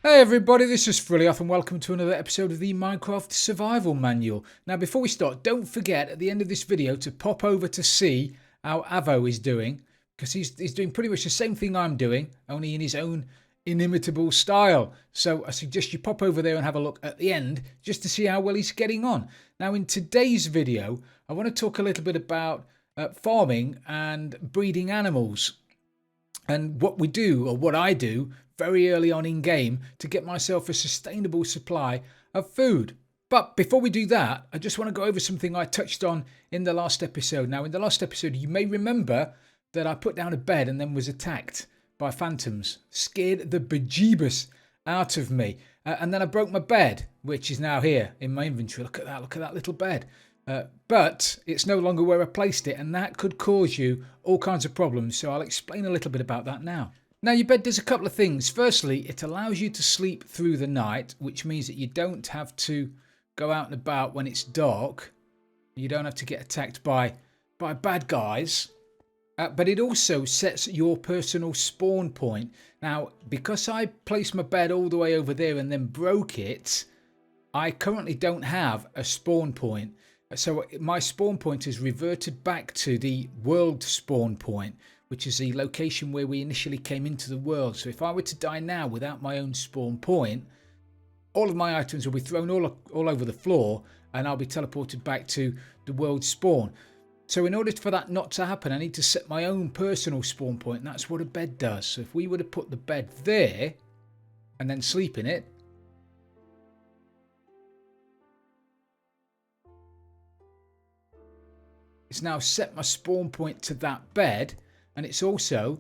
Hey everybody, this is Frilioth and welcome to another episode of the Minecraft Survival Manual. Now before we start, don't forget at the end of this video to pop over to see how Avo is doing, because he's doing pretty much the same thing I'm doing, only in his own inimitable style. So I suggest you pop over there and have a look at the end just to see how well he's getting on. Now in today's video, I want to talk a little bit about farming and breeding animals, and what we do, or what I do, very early on in game to get myself a sustainable supply of food. But before we do that, I just want to go over something I touched on in the last episode. Now, in the last episode, you may remember that I put down a bed and then was attacked by phantoms. Scared the bejeebus out of me. And then I broke my bed, which is now here in my inventory. Look at that little bed. But it's no longer where I placed it, and that could cause you all kinds of problems. So I'll explain a little bit about that now. Now, your bed does a couple of things. Firstly, it allows you to sleep through the night, which means that you don't have to go out and about when it's dark. You don't have to get attacked by bad guys. But it also sets your personal spawn point. Now, because I placed my bed all the way over there and then broke it, I currently don't have a spawn point. So my spawn point is reverted back to the world spawn point, which is the location where we initially came into the world. So if I were to die now without my own spawn point, all of my items will be thrown all over the floor and I'll be teleported back to the world spawn. So in order for that not to happen, I need to set my own personal spawn point, and that's what a bed does. So if we were to put the bed there and then sleep in it, it's now set my spawn point to that bed, and it's also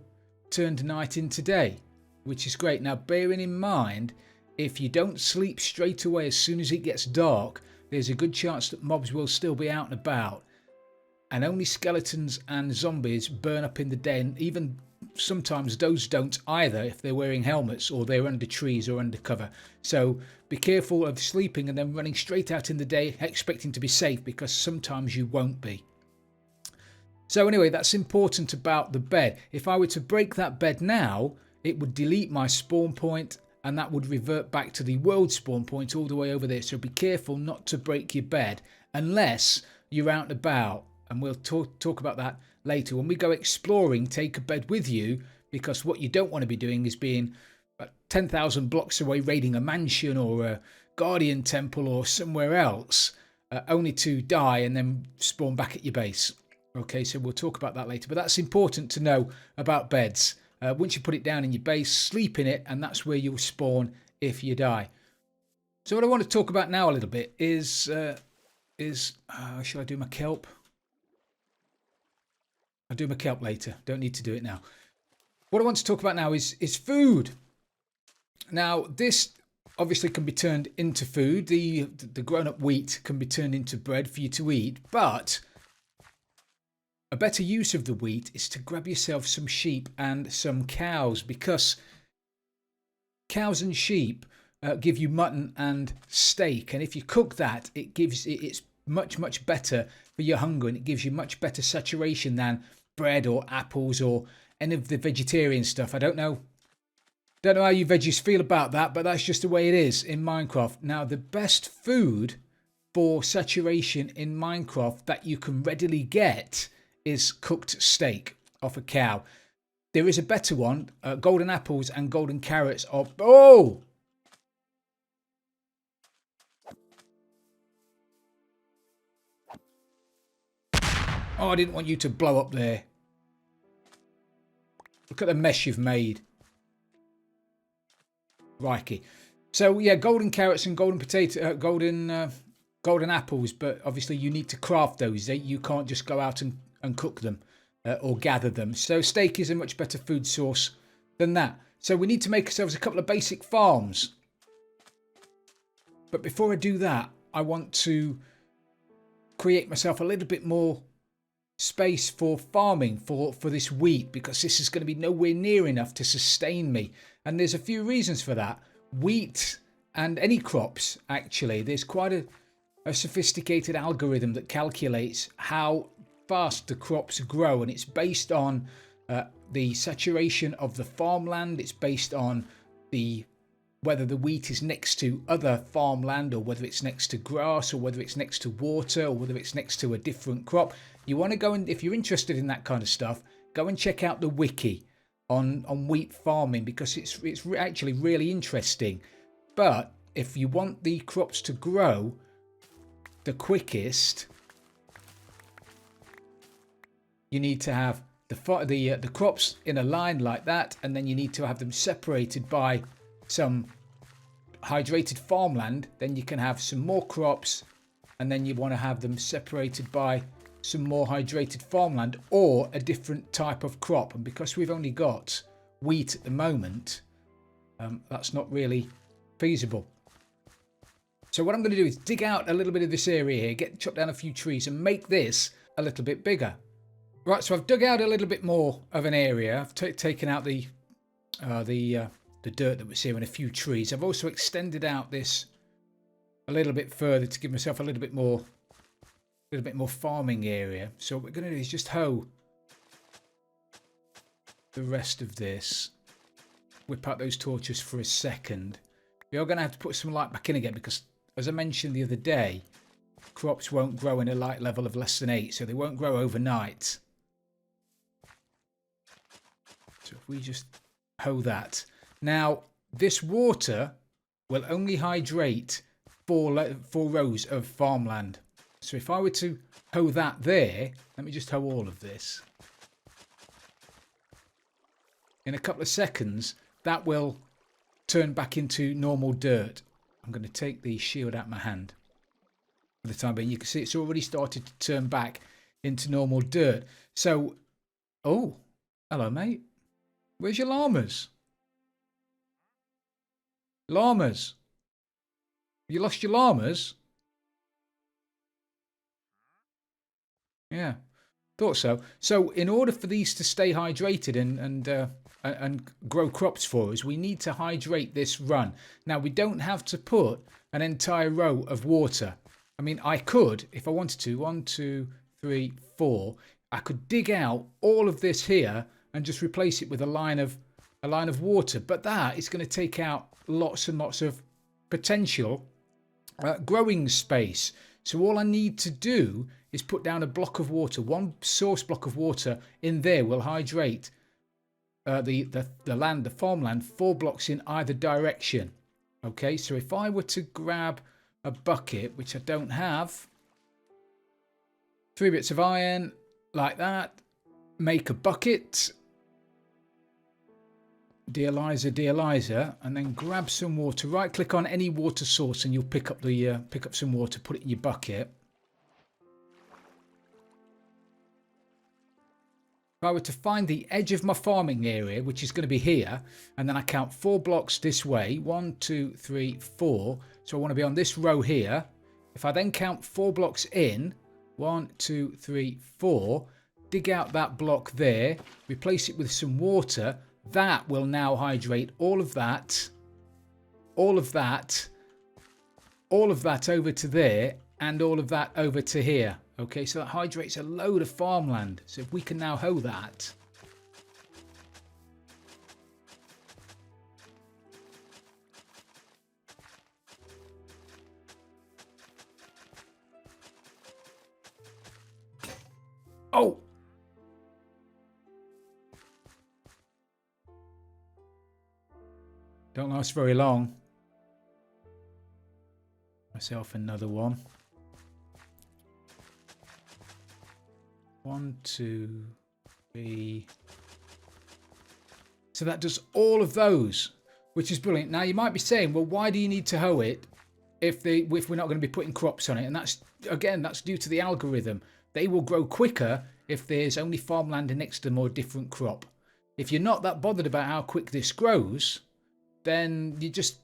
turned night into day, which is great. Now, bearing in mind, if you don't sleep straight away as soon as it gets dark, there's a good chance that mobs will still be out and about, and only skeletons and zombies burn up in the day, and even sometimes those don't either if they're wearing helmets or they're under trees or under cover. So be careful of sleeping and then running straight out in the day expecting to be safe, because sometimes you won't be. So anyway, that's important about the bed. If I were to break that bed now, it would delete my spawn point and that would revert back to the world spawn point all the way over there. So be careful not to break your bed unless you're out and about. And we'll talk about that later. When we go exploring, take a bed with you, because what you don't want to be doing is being 10,000 blocks away raiding a mansion or a guardian temple or somewhere else, only to die and then spawn back at your base. Okay, so we'll talk about that later, but that's important to know about beds. Once you put it down in your base, sleep in it, and that's where you'll spawn if you die. So what I want to talk about now a little bit is shall I do my kelp? I'll do my kelp later. Don't need to do it now. What I want to talk about now is food. Now, this obviously can be turned into food. The grown-up wheat can be turned into bread for you to eat, but a better use of the wheat is to grab yourself some sheep and some cows, because cows and sheep give you mutton and steak, and if you cook that, it's much better for your hunger, and it gives you much better saturation than bread or apples or any of the vegetarian stuff. I don't know how you veggies feel about that, but that's just the way it is in Minecraft. Now, the best food for saturation in Minecraft that you can readily get is cooked steak off a cow. There is a better one. Golden apples and golden carrots are... Oh! Oh, I didn't want you to blow up there. Look at the mess you've made. Rikey. So yeah, golden carrots and golden golden apples, but obviously you need to craft those. You can't just go out and cook them or gather them. So steak is a much better food source than that. So we need to make ourselves a couple of basic farms. But before I do that, I want to create myself a little bit more space for farming for this wheat, because this is going to be nowhere near enough to sustain me. And there's a few reasons for that. Wheat and any crops, actually, there's quite a sophisticated algorithm that calculates how fast the crops grow, and it's based on the saturation of the farmland. It's based on the whether the wheat is next to other farmland, or whether it's next to grass, or whether it's next to water, or whether it's next to a different crop. You want to go and, if you're interested in that kind of stuff, go and check out the wiki on wheat farming, because it's actually really interesting. But if you want the crops to grow the quickest, you need to have the crops in a line like that, and then you need to have them separated by some hydrated farmland. Then you can have some more crops, and then you want to have them separated by some more hydrated farmland or a different type of crop. And because we've only got wheat at the moment, that's not really feasible. So what I'm going to do is dig out a little bit of this area here, chop down a few trees, and make this a little bit bigger. Right, so I've dug out a little bit more of an area. I've taken out the dirt that was here and a few trees. I've also extended out this a little bit further to give myself a little bit more farming area. So what we're going to do is just hoe the rest of this. Whip out those torches for a second. We are going to have to put some light back in again, because as I mentioned the other day, crops won't grow in a light level of less than 8, so they won't grow overnight. So if we just hoe that. Now, this water will only hydrate 4 rows of farmland. So if I were to hoe that there, let me just hoe all of this. In a couple of seconds, that will turn back into normal dirt. I'm going to take the shield out of my hand for the time being. You can see it's already started to turn back into normal dirt. So, oh, hello, mate. Where's your llamas? Llamas. You lost your llamas? Yeah, thought so. So in order for these to stay hydrated and grow crops for us, we need to hydrate this run. Now, we don't have to put an entire row of water. I mean, I could, if I wanted to, 1, 2, 3, 4. I could dig out all of this here and just replace it with a line of water. But that is going to take out lots and lots of potential growing space. So all I need to do is put down a block of water. One source block of water in there will hydrate the land, the farmland, 4 blocks in either direction. Okay, so if I were to grab a bucket, which I don't have, 3 bits of iron like that, make a bucket, dealyzer, and then grab some water. Right click on any water source and you'll pick up some water, put it in your bucket. If I were to find the edge of my farming area, which is going to be here, and then I count 4 blocks this way, 1, 2, 3, 4. So I want to be on this row here. If I then count 4 blocks in, 1, 2, 3, 4, dig out that block there, replace it with some water. That will now hydrate all of that over to there, and all of that over to here. Okay, so that hydrates a load of farmland. So if we can now hoe that. Oh! Don't last very long. Myself another one. 1, 2, 3. So that does all of those, which is brilliant. Now you might be saying, well, why do you need to hoe it if we're not going to be putting crops on it? And that's due to the algorithm. They will grow quicker if there's only farmland next to them or a different crop. If you're not that bothered about how quick this grows, then you just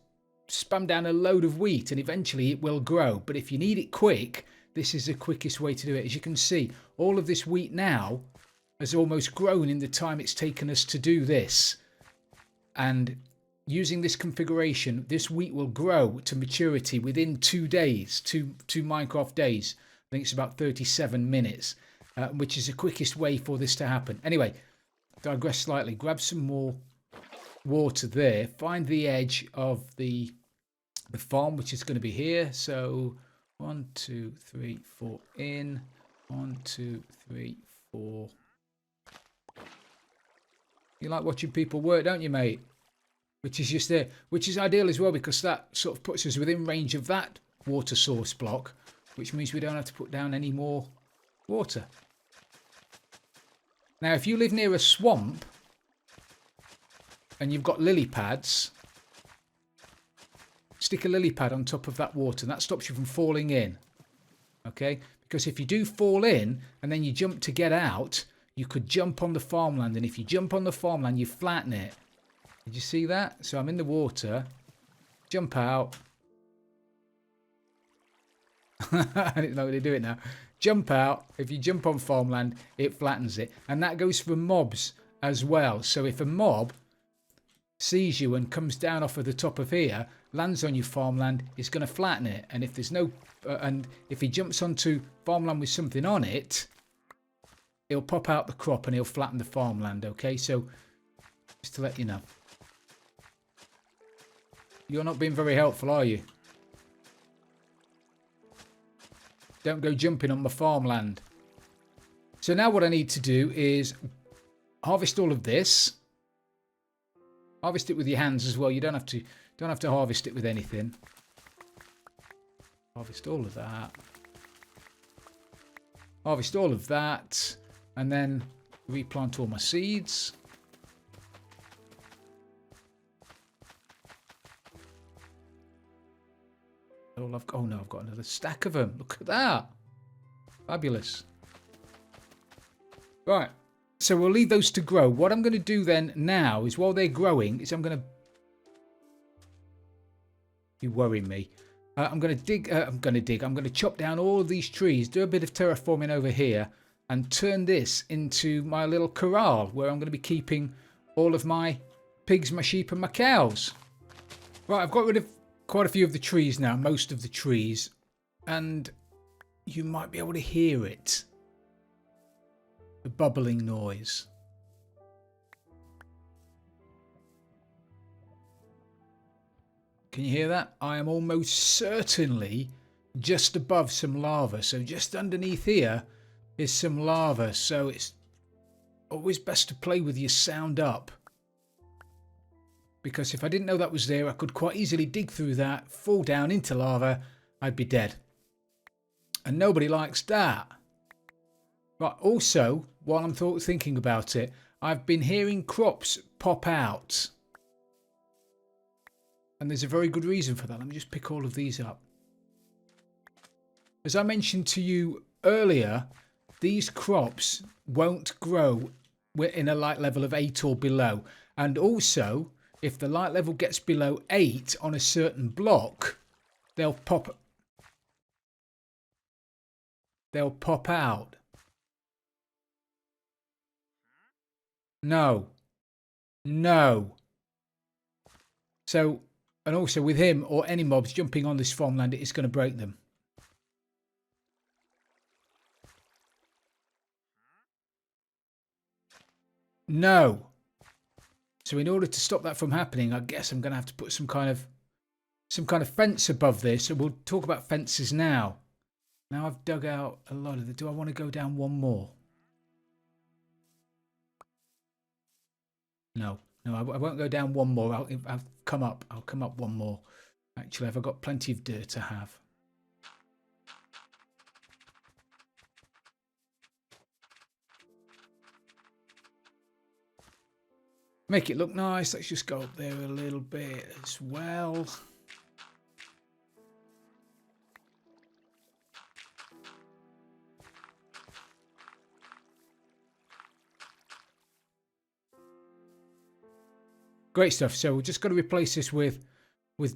spam down a load of wheat and eventually it will grow. But if you need it quick, this is the quickest way to do it. As you can see, all of this wheat now has almost grown in the time it's taken us to do this. And using this configuration, this wheat will grow to maturity within 2 days, two Minecraft days. I think it's about 37 minutes, which is the quickest way for this to happen. Anyway, digress slightly. Grab some more water there. Find the edge of the farm, which is going to be here. So 1, 2, 3, 4 in. 1, 2, 3, 4. You like watching people work, don't you, mate? Which is just there, which is ideal as well, because that sort of puts us within range of that water source block, which means we don't have to put down any more water. Now, if you live near a swamp and you've got lily pads, stick a lily pad on top of that water, and that stops you from falling in. Okay? Because if you do fall in and then you jump to get out, you could jump on the farmland, and if you jump on the farmland, you flatten it. Did you see that? So I'm in the water, jump out. I didn't know how to do it now. Jump out. If you jump on farmland, it flattens it. And that goes for mobs as well. So if a mob sees you and comes down off of the top of here, lands on your farmland, it's going to flatten it. And if there's no, and if he jumps onto farmland with something on it, it'll pop out the crop and he'll flatten the farmland. Okay, so just to let you know. You're not being very helpful, are you? Don't go jumping on my farmland. So now what I need to do is harvest all of this. Harvest it with your hands as well. You don't have to harvest it with anything. Harvest all of that. Harvest all of that, and then replant all my seeds. Oh no, I've got another stack of them. Look at that. Fabulous. Right. So we'll leave those to grow. What I'm going to do then now is, while they're growing, is I'm going to... You're worrying me. I'm going to chop down all of these trees, do a bit of terraforming over here, and turn this into my little corral, where I'm going to be keeping all of my pigs, my sheep, and my cows. Right, I've got rid of quite a few of the trees now, most of the trees, and you might be able to hear it. The bubbling noise. Can you hear that? I am almost certainly just above some lava. So just underneath here is some lava. So it's always best to play with your sound up. Because if I didn't know that was there, I could quite easily dig through that, fall down into lava, I'd be dead. And nobody likes that. But also, while I'm thinking about it, I've been hearing crops pop out. And there's a very good reason for that. Let me just pick all of these up. As I mentioned to you earlier, these crops won't grow in a light level of 8 or below. And also, if the light level gets below 8 on a certain block, they'll pop out. No. So, and also with him or any mobs jumping on this farmland, it is going to break them. No. So in order to stop that from happening, I guess I'm going to have to put some kind of fence above this. So we'll talk about fences now. Now I've dug out a lot of it. Do I want to go down one more? No, I won't go down one more. I'll come up. I'll come up one more. Actually, I've got plenty of dirt to have. Make it look nice. Let's just go up there a little bit as well. Great stuff. So we've just got to replace this with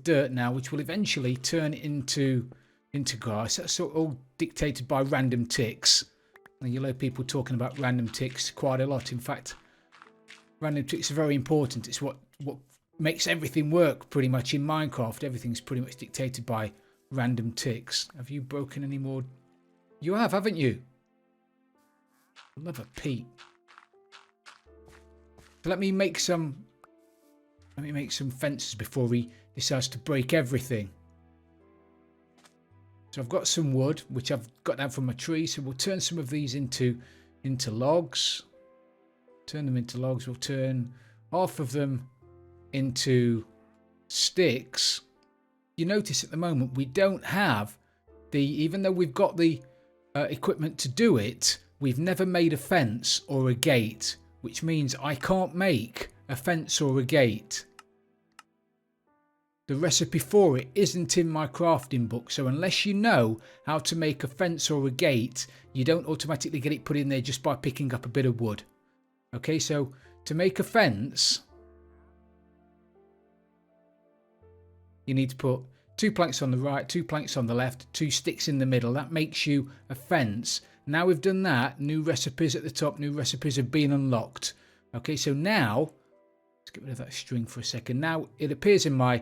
dirt now, which will eventually turn into grass. That's all dictated by random ticks. And you'll hear people talking about random ticks quite a lot. In fact, random ticks are very important. It's what makes everything work pretty much in Minecraft. Everything's pretty much dictated by random ticks. Have you broken any more? You have, haven't you? Love a Pete. So let me make some Let me make some fences before he decides to break everything. So I've got some wood, which I've got down from a tree. So we'll turn some of these into logs. Turn them into logs. We'll turn half of them into sticks. You notice at the moment we don't have even though we've got the equipment to do it, we've never made a fence or a gate, which means I can't make a fence or a gate. The recipe for it isn't in my crafting book, so unless you know how to make a fence or a gate, you don't automatically get it put in there just by picking up a bit of wood. Okay, so to make a fence, you need to put 2 planks on the right, 2 planks on the left, 2 sticks in the middle. That makes you a fence. Now we've done that, new recipes at the top, new recipes have been unlocked. Okay, so now, let's get rid of that string for a second. Now it appears in my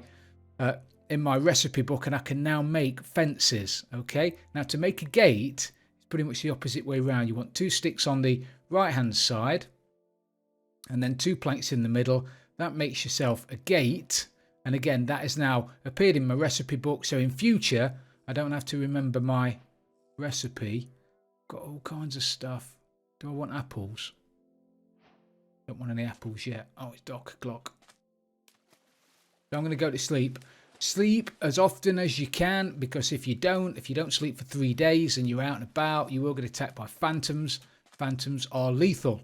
recipe book and I can now make fences. Okay, now to make a gate, it's pretty much the opposite way around. You want 2 sticks on the right hand side and then 2 planks in the middle. That makes yourself a gate. And again, that has now appeared in my recipe book. So in future, I don't have to remember my recipe. Got all kinds of stuff. Do I want apples? Don't want any apples yet. Oh, it's dark o'clock. So I'm going to go to sleep. Sleep as often as you can, because if you don't sleep for 3 days and you're out and about, you will get attacked by phantoms. Phantoms are lethal.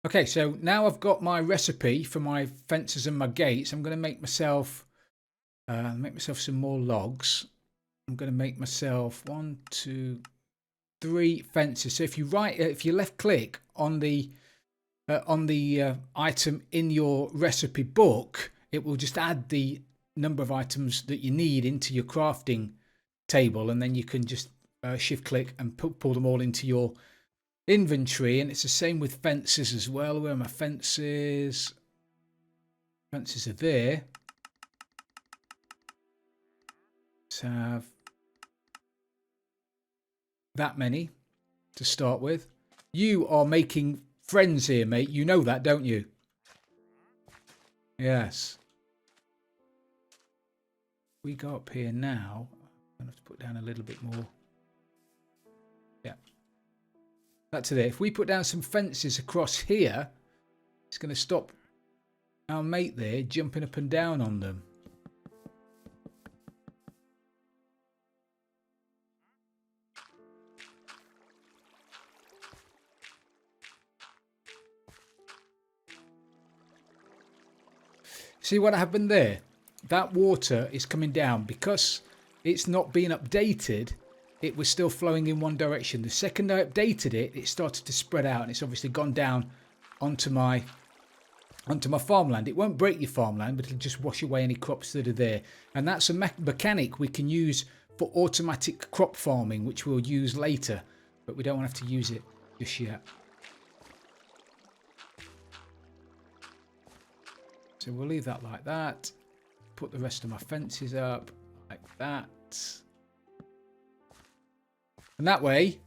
Okay, so now I've got my recipe for my fences and my gates. I'm going to make myself some more logs. I'm going to make myself 1, 2, 3 fences. So if you left click on the item in your recipe book, it will just add the number of items that you need into your crafting table, and then you can just shift click and pull them all into your inventory. And it's the same with fences as well. Where are my fences? Fences are there. Let's have that many to start with. You are making friends here, mate. You know that, don't you? Yes. We go up here now. I'm going to have to put down a little bit more. Yeah. That's it. If we put down some fences across here, it's going to stop our mate there jumping up and down on them. See what happened there? That water is coming down because it's not been updated. It was still flowing in one direction. The second I updated it, it started to spread out, and it's obviously gone down onto my farmland. It won't break your farmland, but it'll just wash away any crops that are there. And that's a mechanic we can use for automatic crop farming, which we'll use later, but we don't have to use it just yet. So we'll leave that like that. Put the rest of my fences up like that. And that way,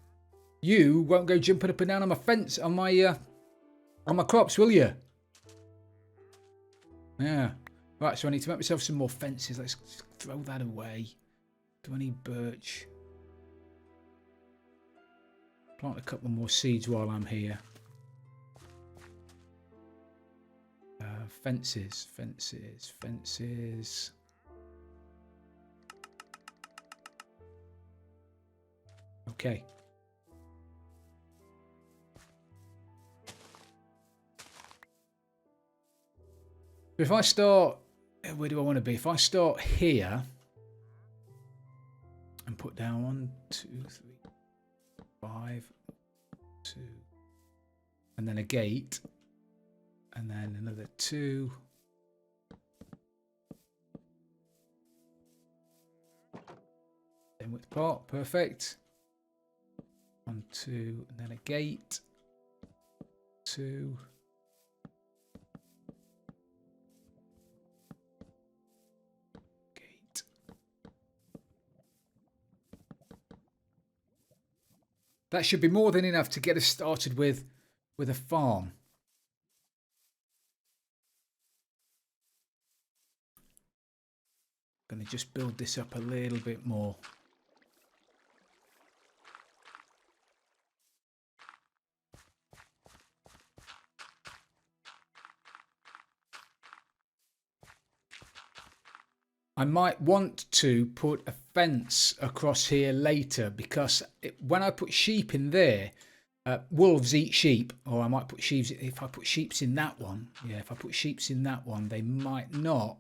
you won't go jumping up and down on my fence, on my crops, will you? Yeah. Right, so I need to make myself some more fences. Let's throw that away. Do I need birch? Plant a couple more seeds while I'm here. Fences. Okay. If I start, where do I want to be? If I start here and put down 1, 2, 3, 5, 2, and then a gate, and then another 2. Then width part, perfect. 1, 2, and then a gate. 2. Gate. That should be more than enough to get us started with a farm. Going to just build this up a little bit more. I might want to put a fence across here later because when I put sheep in there, wolves eat sheep. Or I might put sheep, if I put sheeps in that one. Yeah, if I put sheeps in that one, they might not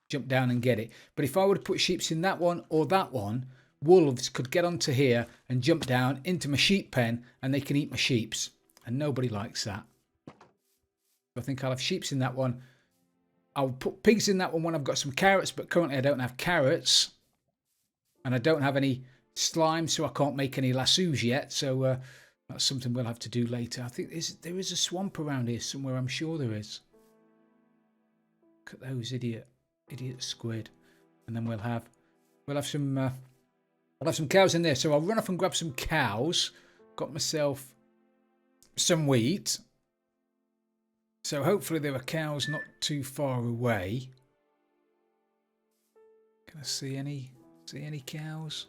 jump down and get it. But if I would put sheeps in that one or that one, wolves could get onto here and jump down into my sheep pen and they can eat my sheeps. And nobody likes that. I think I'll have sheeps in that one. I'll put pigs in that one when I've got some carrots, but currently I don't have carrots. And I don't have any slime, so I can't make any lassos yet. So that's something we'll have to do later. I think there is a swamp around here somewhere. I'm sure there is. Look at those idiot squid. And then we'll have some cows in there. So I'll run off and grab some cows. Got myself some wheat. So hopefully there are cows not too far away. Can I see any cows?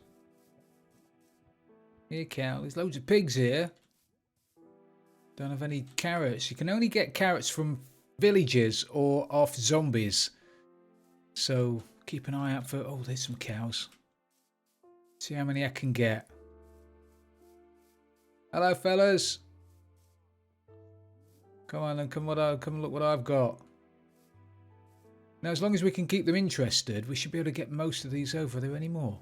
Here, cow. There's loads of pigs here. Don't have any carrots. You can only get carrots from villagers or off zombies. So keep an eye out for... Oh, there's some cows. See how many I can get. Hello, fellas. Come on and come look what I've got. Now, as long as we can keep them interested, we should be able to get most of these over. Are there any more?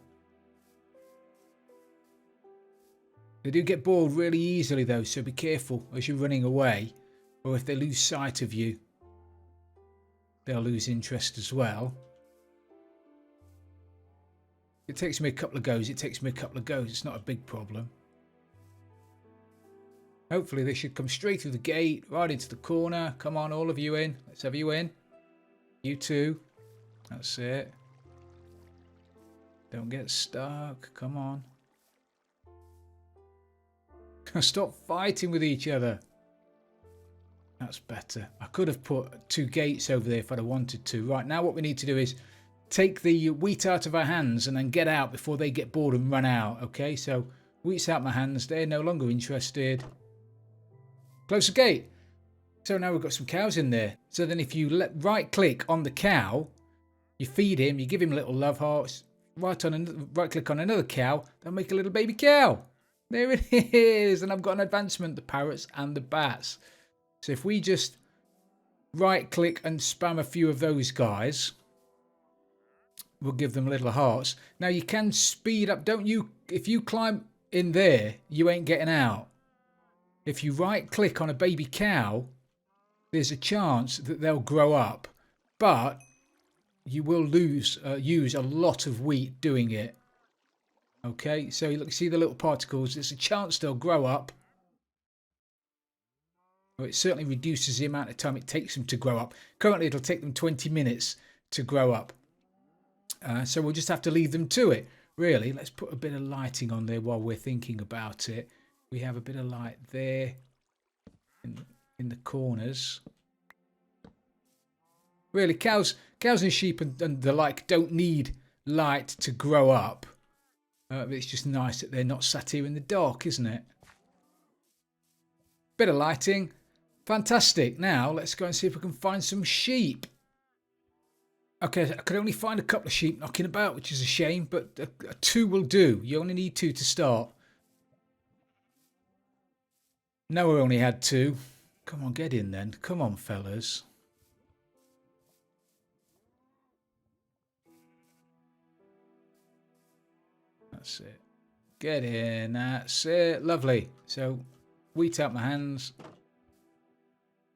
They do get bored really easily though, so be careful as you're running away. Or if they lose sight of you, they'll lose interest as well. It takes me a couple of goes. It's not a big problem. Hopefully they should come straight through the gate, right into the corner. Come on, all of you in. Let's have you in. You too. That's it. Don't get stuck. Come on. Stop fighting with each other. That's better. I could have put 2 gates over there if I'd have wanted to. Right, now what we need to do is take the wheat out of our hands and then get out before they get bored and run out. Okay, so wheat's out my hands. They're no longer interested. Close the gate. So now we've got some cows in there. So then if you right click on the cow, you feed him, you give him little love hearts, right click on another cow, they'll make a little baby cow. There it is. And I've got an advancement, the parrots and the bats. So if we just right click and spam a few of those guys, we'll give them little hearts. Now you can speed up, don't you? If you climb in there, you ain't getting out. If you right click on a baby cow, there's a chance that they'll grow up, but you will use a lot of wheat doing it. Okay, so you see the little particles, there's a chance they'll grow up. Well, it certainly reduces the amount of time it takes them to grow up. Currently it'll take them 20 minutes to grow up. So we'll just have to leave them to it. Really, let's put a bit of lighting on there while we're thinking about it. We have a bit of light there in the corners. Really, cows and sheep and the like don't need light to grow up. It's just nice that they're not sat here in the dark, isn't it? Bit of lighting. Fantastic. Now, let's go and see if we can find some sheep. Okay, I could only find a couple of sheep knocking about, which is a shame, but 2 will do. You only need 2 to start. Noah only had 2. Come on, get in then. Come on, fellas. That's it. Get in. That's it. Lovely. So, wheat out my hands.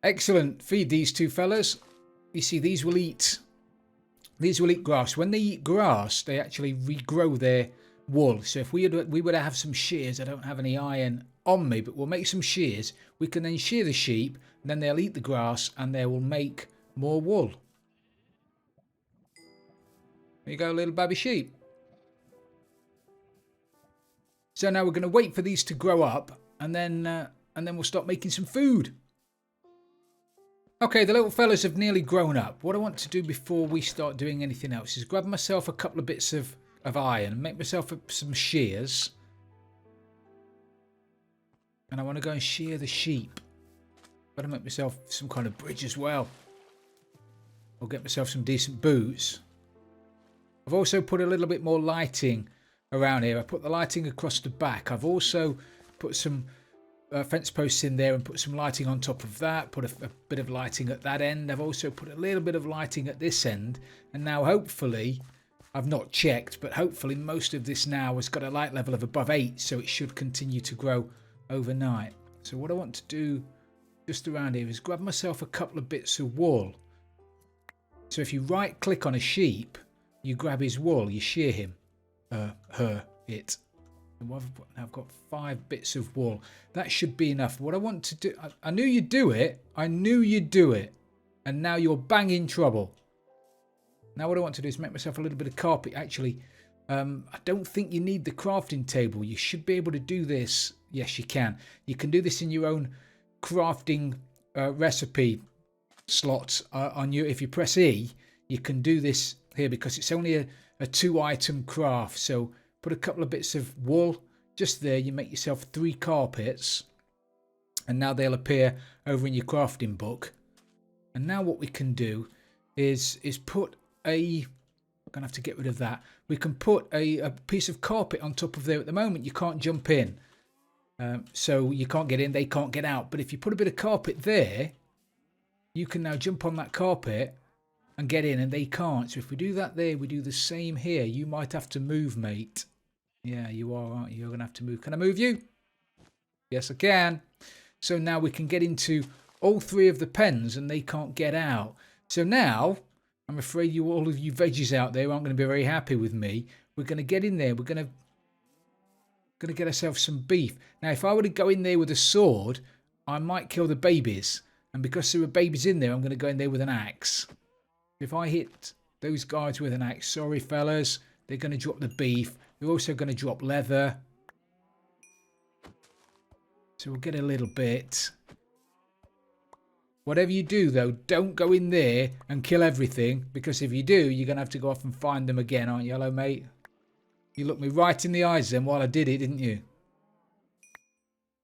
Excellent. Feed these 2 fellas. You see, these will eat grass. When they eat grass, they actually regrow their wool. So if we would have some shears. I don't have any iron on me, but we'll make some shears. We can then shear the sheep, and then they'll eat the grass, and they will make more wool. There you go, little baby sheep. So now we're going to wait for these to grow up, and then we'll start making some food. Okay, the little fellas have nearly grown up. What I want to do before we start doing anything else is grab myself a couple of bits of iron and make myself some shears. And I want to go and shear the sheep. Got to make myself some kind of bridge as well. I'll get myself some decent boots. I've also put a little bit more lighting around here. I put the lighting across the back. I've also put some fence posts in there and put some lighting on top of that. Put a bit of lighting at that end. I've also put a little bit of lighting at this end. And now hopefully, I've not checked, but hopefully most of this now has got a light level of above 8. So it should continue to grow overnight. So what I want to do just around here is grab myself a couple of bits of wool. So if you right click on a sheep, you grab his wool, you shear him, it. And what I've got 5 bits of wool. That should be enough. What I want to do, I knew you'd do it. I knew you'd do it. And now you're bang in trouble. Now what I want to do is make myself a little bit of carpet. Actually, I don't think you need the crafting table. You should be able to do this. Yes, you can. You can do this in your own crafting recipe slots on you. If you press E, you can do this here because it's only a 2-item craft. So put a couple of bits of wool just there. You make yourself 3 carpets, and now they'll appear over in your crafting book. And now what we can do is put I'm gonna have to get rid of that. We can put a piece of carpet on top of there. At the moment, you can't jump in, so you can't get in. They can't get out. But if you put a bit of carpet there, you can now jump on that carpet and get in, and they can't. So if we do that there, we do the same here. You might have to move, mate. Yeah, you are, aren't you? You're going to have to move. Can I move you? Yes, I can. So now we can get into all 3 of the pens, and they can't get out. So now, I'm afraid all of you veggies out there aren't going to be very happy with me. We're going to get in there. We're going to get ourselves some beef. Now, if I were to go in there with a sword, I might kill the babies. And because there are babies in there, I'm going to go in there with an axe. If I hit those guys with an axe, sorry fellas, they're going to drop the beef. They're also going to drop leather. So we'll get a little bit. Whatever you do, though, don't go in there and kill everything. Because if you do, you're going to have to go off and find them again, aren't you? Hello, mate. You looked me right in the eyes then while I did it, didn't you?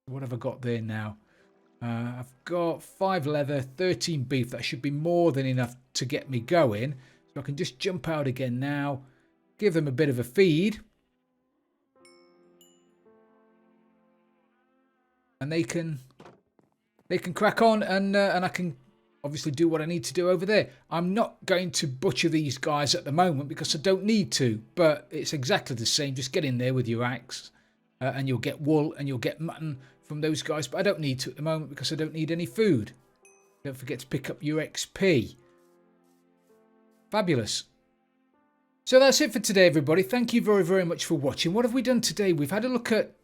What have I got there now? I've got 5 leather, 13 beef. That should be more than enough to get me going. So I can just jump out again now. Give them a bit of a feed. And they can crack on, and I can obviously do what I need to do over there. I'm not going to butcher these guys at the moment because I don't need to. But it's exactly the same. Just get in there with your axe. And you'll get wool and you'll get mutton from those guys, but I don't need to at the moment because I don't need any food. Don't forget to pick up your XP. Fabulous. So that's it for today, everybody. Thank you very, very much for watching. What have we done today? We've had a look at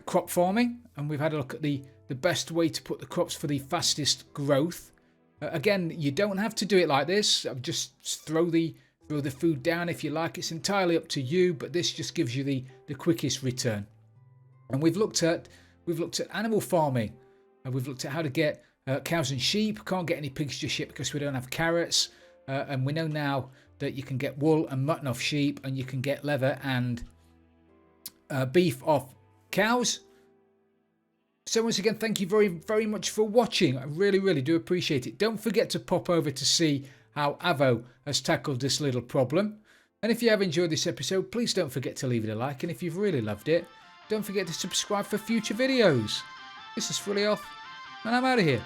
crop farming, and we've had a look at the best way to put the crops for the fastest growth. Again, you don't have to do it like this. Just throw the food down if you like. It's entirely up to you, but this just gives you the quickest return. And we've looked at animal farming, and we've looked at how to get cows and sheep. Can't get any pigs just yet because we don't have carrots, and we know now that you can get wool and mutton off sheep, and you can get leather and beef off cows. So once again, thank you very, very much for watching. I really, really do appreciate it. Don't forget to pop over to see how Avo has tackled this little problem. And if you have enjoyed this episode, please don't forget to leave it a like. And if you've really loved it, don't forget to subscribe for future videos. This is Frilioth, and I'm out of here.